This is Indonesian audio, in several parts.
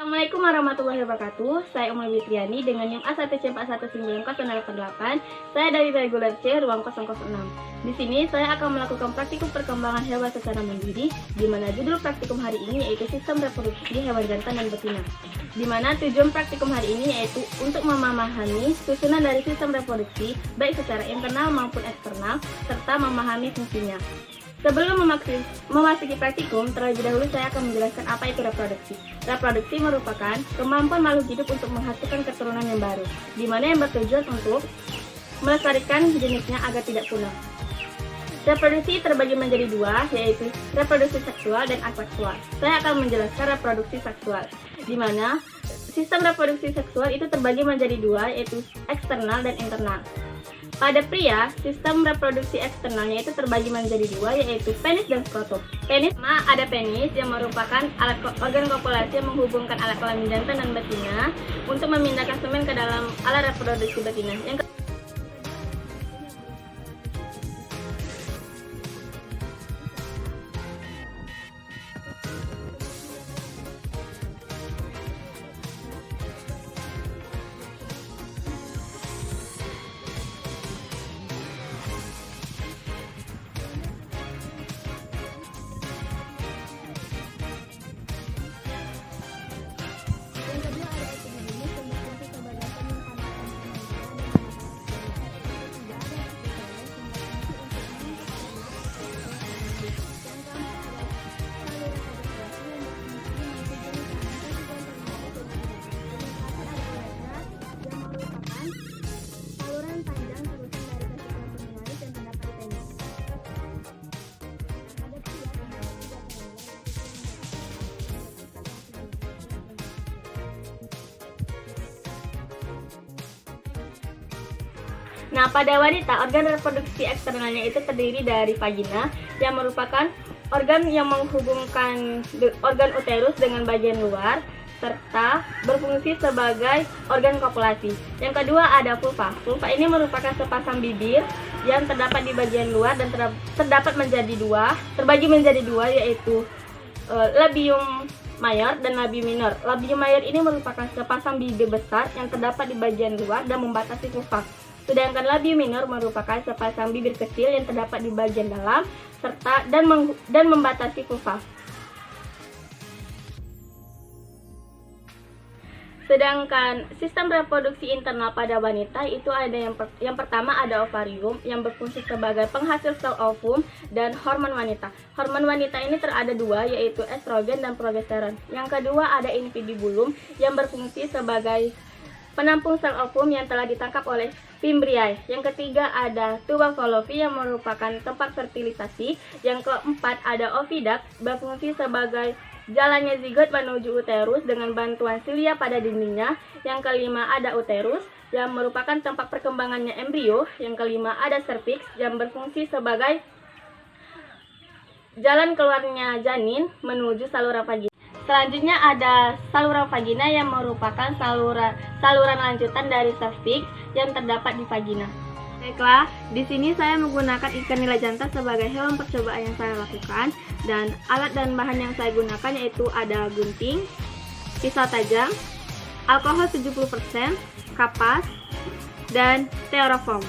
Assalamualaikum warahmatullahi wabarakatuh. Saya Umar Witriani dengan NIM A1C4190888. Saya dari reguler C ruang 006. Di sini saya akan melakukan praktikum perkembangan hewan secara mandiri, di mana judul praktikum hari ini yaitu sistem reproduksi hewan jantan dan betina. Di mana tujuan praktikum hari ini yaitu untuk memahami susunan dari sistem reproduksi baik secara internal maupun eksternal serta memahami fungsinya. Sebelum memasuki praktikum, terlebih dahulu saya akan menjelaskan apa itu reproduksi. Reproduksi merupakan kemampuan makhluk hidup untuk menghasilkan keturunan yang baru, di mana yang bertujuan untuk melestarikan jenisnya agar tidak punah. Reproduksi terbagi menjadi dua, yaitu reproduksi seksual dan aseksual. Saya akan menjelaskan reproduksi seksual, di mana sistem reproduksi seksual itu terbagi menjadi dua, yaitu eksternal dan internal. Pada pria, sistem reproduksi eksternalnya itu terbagi menjadi dua, yaitu penis dan skrotum. Penis, ada penis yang merupakan alat organ kopulasi yang menghubungkan alat kelamin jantan dan betina untuk memindahkan semen ke dalam alat reproduksi betina. Nah, pada wanita, organ reproduksi eksternalnya itu terdiri dari vagina, yang merupakan organ yang menghubungkan organ uterus dengan bagian luar, serta berfungsi sebagai organ kopulasi. Yang kedua ada vulva. Vulva ini merupakan sepasang bibir yang terdapat di bagian luar dan terbagi menjadi dua, yaitu labium mayor dan labium minor. Labium mayor ini merupakan sepasang bibir besar yang terdapat di bagian luar dan membatasi vulva. Sedangkan labium minor merupakan sepasang bibir kecil yang terdapat di bagian dalam serta dan membatasi vulva. Sedangkan sistem reproduksi internal pada wanita itu ada yang pertama ada ovarium yang berfungsi sebagai penghasil sel ovum dan hormon wanita. Hormon wanita ini terada dua, yaitu estrogen dan progesteron. Yang kedua ada infundibulum yang berfungsi sebagai penampung sel ovum yang telah ditangkap oleh fimbriae. Yang ketiga ada tuba fallopi yang merupakan tempat fertilisasi. Yang keempat ada oviduct berfungsi sebagai jalannya zigot menuju uterus dengan bantuan silia pada dindingnya. Yang kelima ada uterus yang merupakan tempat perkembangannya embrio. Yang kelima ada cervix yang berfungsi sebagai jalan keluarnya janin menuju saluran vagina. Selanjutnya ada saluran vagina yang merupakan saluran lanjutan dari cervix yang terdapat di vagina. Baiklah, di sini saya menggunakan ikan nila jantan sebagai hewan percobaan yang saya lakukan, dan alat dan bahan yang saya gunakan yaitu ada gunting, pisau tajam, alkohol 70%, kapas, dan styrofoam.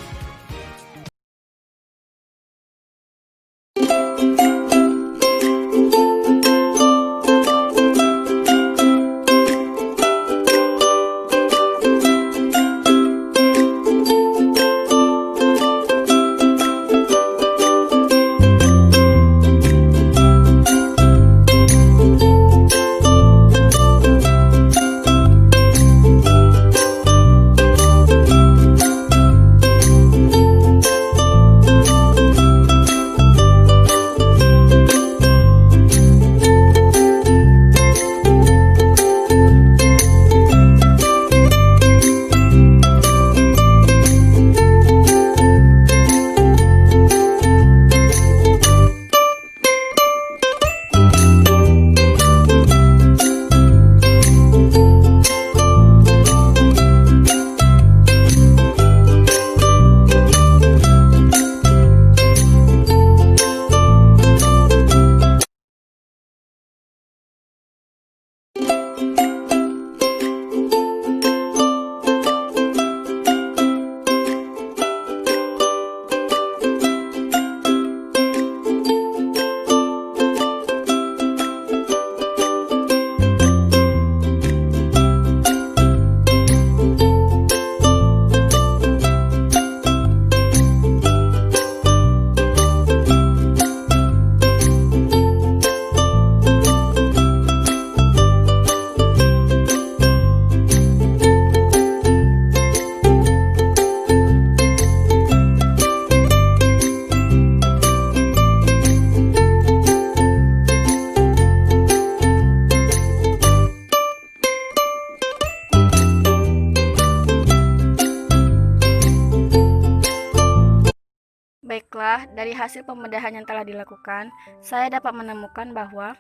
Baiklah, dari hasil pembedahan yang telah dilakukan, saya dapat menemukan bahwa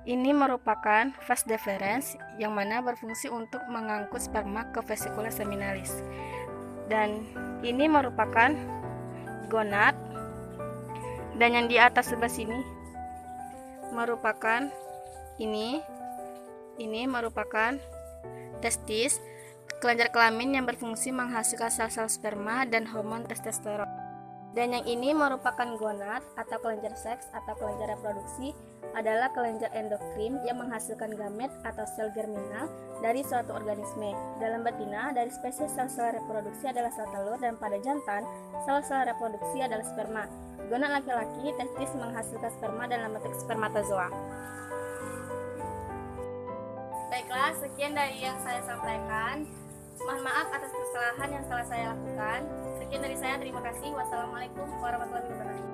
ini merupakan vas deferens yang mana berfungsi untuk mengangkut sperma ke vesicula seminalis. Dan ini merupakan gonad, dan yang di atas sebelah sini merupakan ini merupakan testis, kelenjar kelamin yang berfungsi menghasilkan sel-sel sperma dan hormon testosteron. Dan yang ini merupakan gonad atau kelenjar seks atau kelenjar reproduksi, adalah kelenjar endokrin yang menghasilkan gamet atau sel germinal dari suatu organisme. Dalam betina, dari spesies sel-sel reproduksi adalah sel telur, dan pada jantan, sel-sel reproduksi adalah sperma. Gonad laki-laki, testis menghasilkan sperma dalam bentuk spermatozoa. Baiklah, sekian dari yang saya sampaikan. Mohon maaf atas kesalahan yang telah saya lakukan. Sekian dari saya, terima kasih. Wassalamualaikum warahmatullahi wabarakatuh.